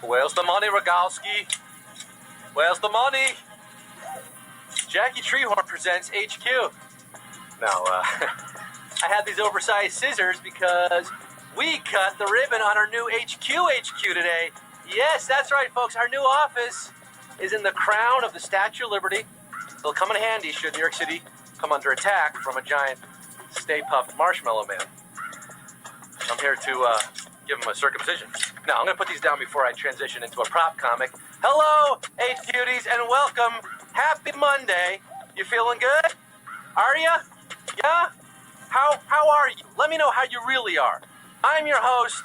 Where's the money, Rogowsky? Where's the money? Jackie Treehorn presents HQ. Now, I had these oversized scissors because we cut the ribbon on our new HQ today. Yes, that's right, folks. Our new office is in the crown of the Statue of Liberty. It'll come in handy should New York City come under attack from a giant Stay Puft Marshmallow Man. I'm here to give him a circumcision. Now, I'm going to put these down before I transition into a prop comic. Hello, HQties, and welcome. Happy Monday. You feeling good? Are ya? Yeah? How are you? Let me know how you really are. I'm your host,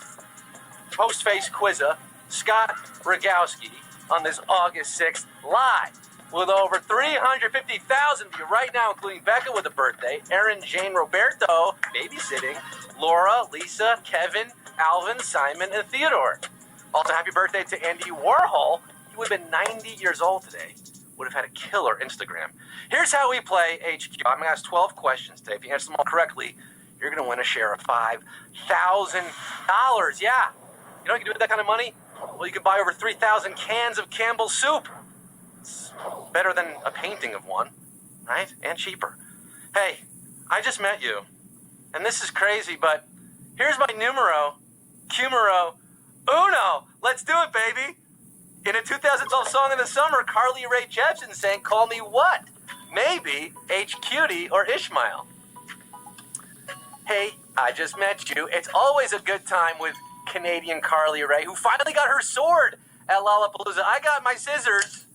Postface Quizza, Scott Rogowsky, on this August 6th, live with over 350,000 of you right now, including Becca with a birthday, Erin, Jane, Roberto, babysitting, Laura, Lisa, Kevin, Alvin, Simon, and Theodore. Also, happy birthday to Andy Warhol. He would have been 90 years old today. Would have had a killer Instagram. Here's how we play HQ. I'm going to ask 12 questions today. If you answer them all correctly, you're going to win a share of $5,000. Yeah. You know what you can do with that kind of money? Well, you can buy over 3,000 cans of Campbell's soup. It's better than a painting of one, right? And cheaper. Hey, I just met you. And this is crazy, but here's my numero uno. Let's do it, baby. In a 2012 song in the summer, Rae Jepsen sang, "Call me what? Maybe HQT or Ishmael." Hey, I just met you. It's always a good time with Canadian Rae, who finally got her sword at Lollapalooza. I got my scissors,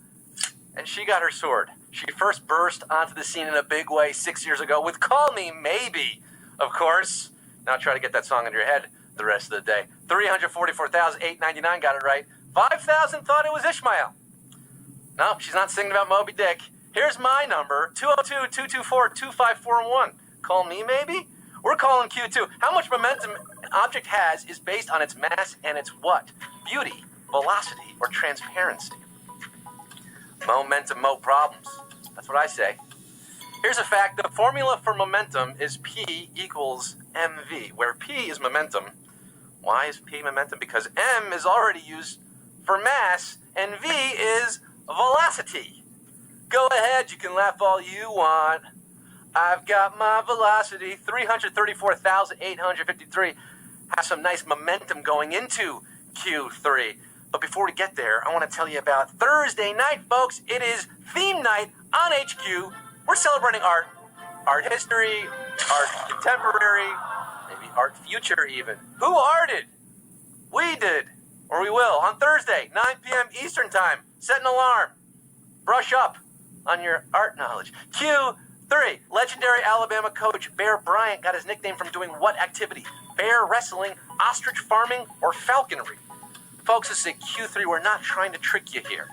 and she got her sword. She first burst onto the scene in a big way 6 years ago with "Call Me Maybe," of course. Now try to get that song in your head the rest of the day. 344,899 got it right. 5,000 thought it was Ishmael. No, she's not singing about Moby Dick. Here's my number, 202-224-2541. Call me, maybe? We're calling Q2. How much momentum an object has is based on its mass and its what? Beauty, velocity, or transparency. Momentum, mo problems. That's what I say. Here's a fact. The formula for momentum is P equals mv, where P is momentum. Why is P momentum? Because M is already used for mass, and V is velocity. Go ahead, you can laugh all you want. I've got my velocity, 334,853. Have some nice momentum going into Q3. But before we get there, I want to tell you about Thursday night, folks. It is theme night on HQ. We're celebrating art history, art contemporary, maybe art future even. Who arted? We did. Or we will, on Thursday, 9 p.m. Eastern Time. Set an alarm. Brush up on your art knowledge. Q3, legendary Alabama coach Bear Bryant got his nickname from doing what activity? Bear wrestling, ostrich farming, or falconry? Folks, this is a Q3. We're not trying to trick you here.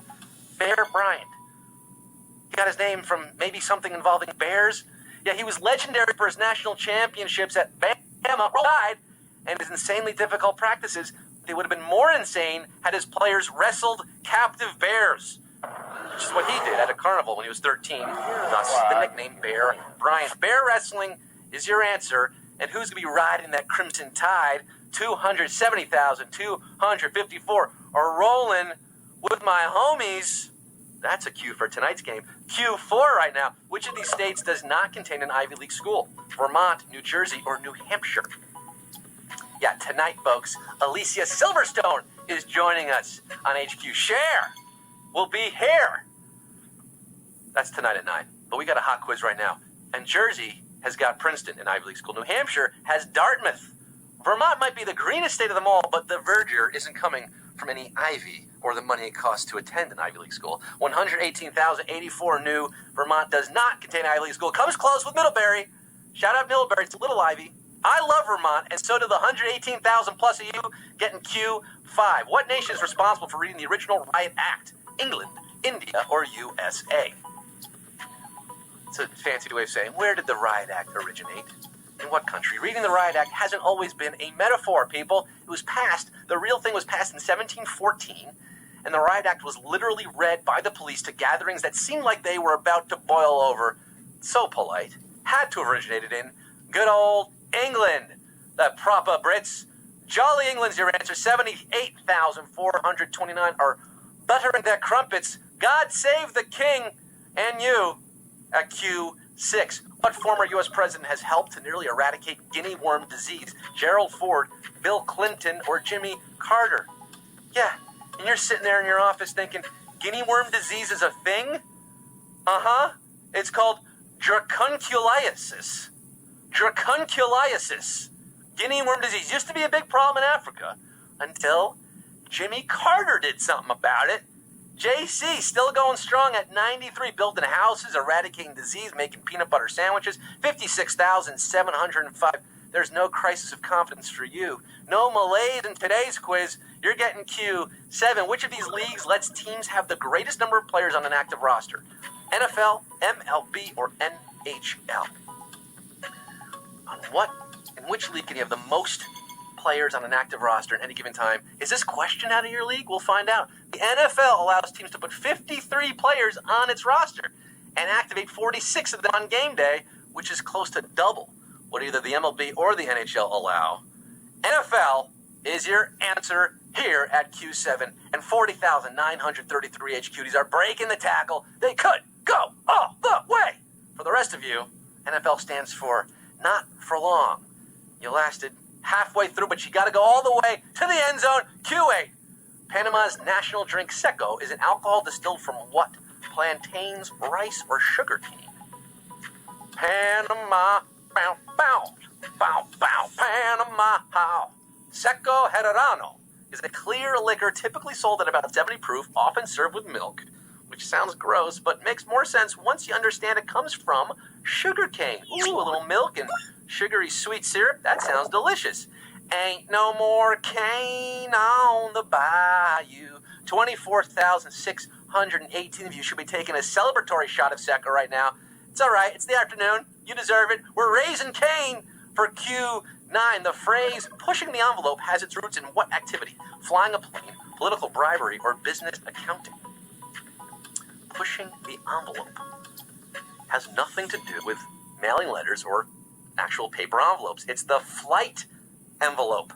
Bear Bryant. He got his name from maybe something involving bears? Yeah, he was legendary for his national championships at Bama, died, and his insanely difficult practices. They would have been more insane had his players wrestled captive bears, which is what he did at a carnival when he was 13. Thus, the nickname Bear Bryant. Bear wrestling is your answer, and who's going to be riding that Crimson Tide? 270,254 are rolling with my homies. That's a Q for tonight's game. Q4 right now. Which of these states does not contain an Ivy League school? Vermont, New Jersey, or New Hampshire? Yeah, tonight, folks, Alicia Silverstone is joining us on HQ. Share will be here. That's tonight at 9. But we got a hot quiz right now. And Jersey has got Princeton, an Ivy League school. New Hampshire has Dartmouth. Vermont might be the greenest state of them all, but the verdure isn't coming from any ivy or the money it costs to attend an Ivy League school. 118,084 new. Vermont does not contain an Ivy League school. Comes close with Middlebury. Shout out Middlebury. It's a little Ivy. I love Vermont, and so do the 118,000 plus of you getting Q5. What nation is responsible for reading the original Riot Act? England, India, or USA? It's a fancy way of saying, where did the Riot Act originate? In what country? Reading the Riot Act hasn't always been a metaphor, people. It was passed, the real thing was passed in 1714, and the Riot Act was literally read by the police to gatherings that seemed like they were about to boil over. So polite. Had to have originated in good old England. The proper Brits Jolly England's your answer. 78,429 are buttering their crumpets. God save the king and you at Q6. What former U.S. president has helped to nearly eradicate guinea worm disease? Gerald Ford, Bill Clinton, or Jimmy Carter? Yeah, and you're sitting there in your office thinking, guinea worm disease is a thing? Uh-huh. It's called dracunculiasis. Dracunculiasis. Guinea worm disease used to be a big problem in Africa until Jimmy Carter did something about it. JC still going strong at 93, building houses, eradicating disease, making peanut butter sandwiches. 56,705. There's no crisis of confidence for you. No malaise in today's quiz. You're getting Q7. Which of these leagues lets teams have the greatest number of players on an active roster? NFL, MLB, or NHL? In which league can you have the most players on an active roster at any given time? Is this question out of your league? We'll find out. The NFL allows teams to put 53 players on its roster and activate 46 of them on game day, which is close to double what either the MLB or the NHL allow. NFL is your answer here at Q7, and 40,933 HQDs are breaking the tackle. They could go all the way. For the rest of you, NFL stands for not for long. You lasted halfway through, but you got to go all the way to the end zone. Q8. Panama's national drink Seco is an alcohol distilled from what? Plantains, rice, or sugarcane? Panama, bow, bow, bow, bow, Panama, how? Seco Herrerano is a clear liquor typically sold at about 70 proof, often served with milk, which sounds gross, but makes more sense once you understand it comes from sugarcane. Ooh, a little milk and sugary sweet syrup. That sounds delicious. Ain't no more cane on the bayou. 24,618 of you should be taking a celebratory shot of Seco right now. It's all right. It's the afternoon. You deserve it. We're raising cane for Q9. The phrase pushing the envelope has its roots in what activity? Flying a plane, political bribery, or business accounting? Pushing the envelope has nothing to do with mailing letters or actual paper envelopes. It's the flight envelope,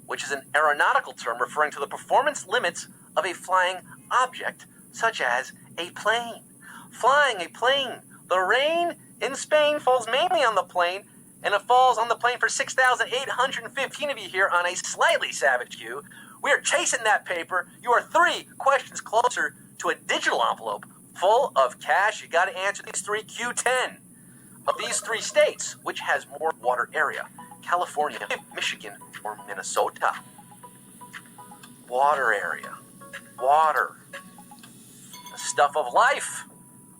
which is an aeronautical term referring to the performance limits of a flying object, such as a plane. Flying a plane. The rain in Spain falls mainly on the plane, and it falls on the plane for 6,815 of you here on a slightly savage queue. We are chasing that paper. You are 3 questions closer to a digital envelope full of cash. You got to answer these 3. Q10. Of these 3 states, which has more water area? California, Michigan, or Minnesota? Water area. Water. The stuff of life.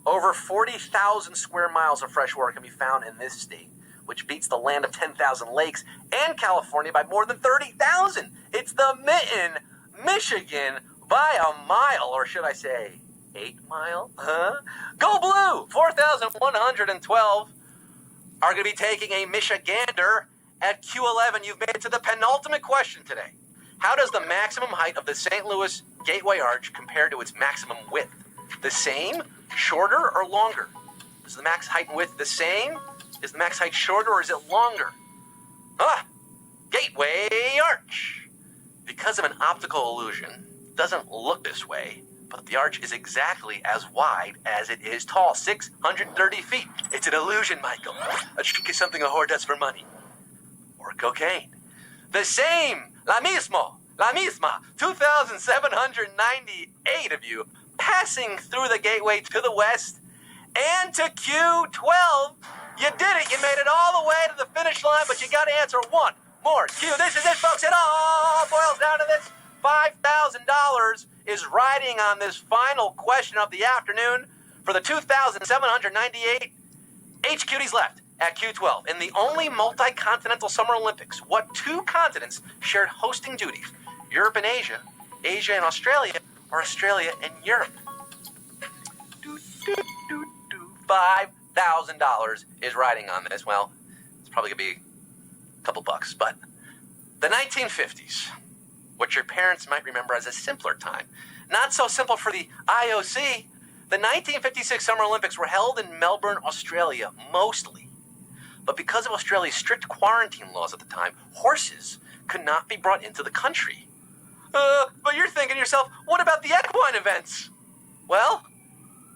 Over 40,000 square miles of fresh water can be found in this state, which beats the land of 10,000 lakes and California by more than 30,000. It's the Mitten, Michigan, by a mile, or should I say 8 mile? Huh? Go Blue! 4,112 are going to be taking a Michigander at Q11. You've made it to the penultimate question today. How does the maximum height of the St. Louis Gateway Arch compare to its maximum width? The same, shorter, or longer? Is the max height and width the same? Is the max height shorter, or is it longer? Gateway Arch. Because of an optical illusion, it doesn't look this way, but the arch is exactly as wide as it is tall, 630 feet. It's an illusion, Michael. A trick is something a whore does for money. Or cocaine. The same, la misma, 2,798 of you passing through the gateway to the west and to Q12. You did it. You made it all the way to the finish line, but you got to answer one more Q. This is it, folks. It all boils down to this. $5,000 is riding on this final question of the afternoon for the 2,798 HQDs left at Q12. In the only multi-continental Summer Olympics, what 2 continents shared hosting duties? Europe and Asia, Asia and Australia, or Australia and Europe? $5,000 is riding on this. Well, it's probably going to be a couple bucks, but the 1950s, what your parents might remember as a simpler time. Not so simple for the IOC. The 1956 Summer Olympics were held in Melbourne, Australia, mostly. But because of Australia's strict quarantine laws at the time, horses could not be brought into the country. But you're thinking to yourself, what about the equine events? Well,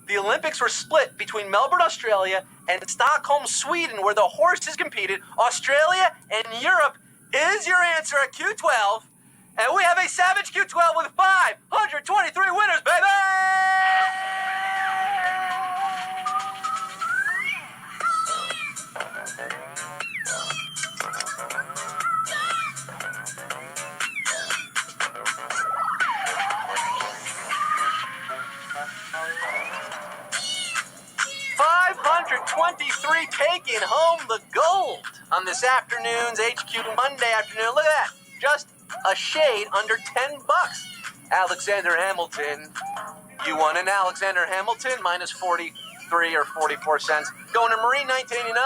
the Olympics were split between Melbourne, Australia, and Stockholm, Sweden, where the horses competed. Australia and Europe is your answer at Q12. And we have a Savage Q12 with 523 winners, baby! 523 taking home the gold on this afternoon's HQ Monday afternoon. Look at that. Just a shade under $10. Alexander Hamilton. You won an Alexander Hamilton, minus 43 or 44 cents. Going to Marine 1989.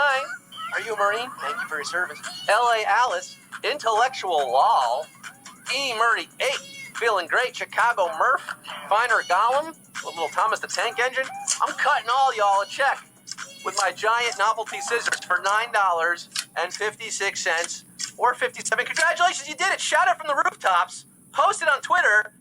Are you a Marine? Thank you for your service. L.A. Alice, Intellectual Law. E. Murray 8, feeling great. Chicago Murph, Finer Gollum, a little Thomas the Tank Engine. I'm cutting all y'all a check with my giant novelty scissors for $9.56 or 57. Congratulations, you did it. Shout it from the rooftops. Post it on Twitter.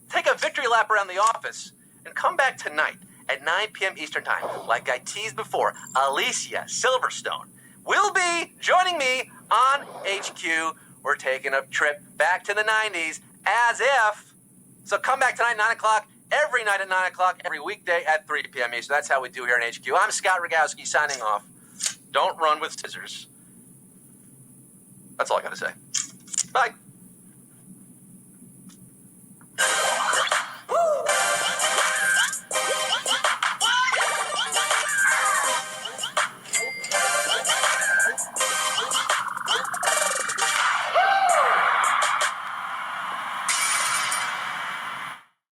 Take a victory lap around the office and come back tonight at 9 p.m. Eastern Time. Like I teased before, Alicia Silverstone will be joining me on HQ. We're taking a trip back to the 90s as if. So come back tonight, 9 o'clock, every night at 9 o'clock, every weekday at 3 p.m. Eastern. That's how we do here in HQ. I'm Scott Rogowsky signing off. Don't run with scissors. That's all I got to say. Bye.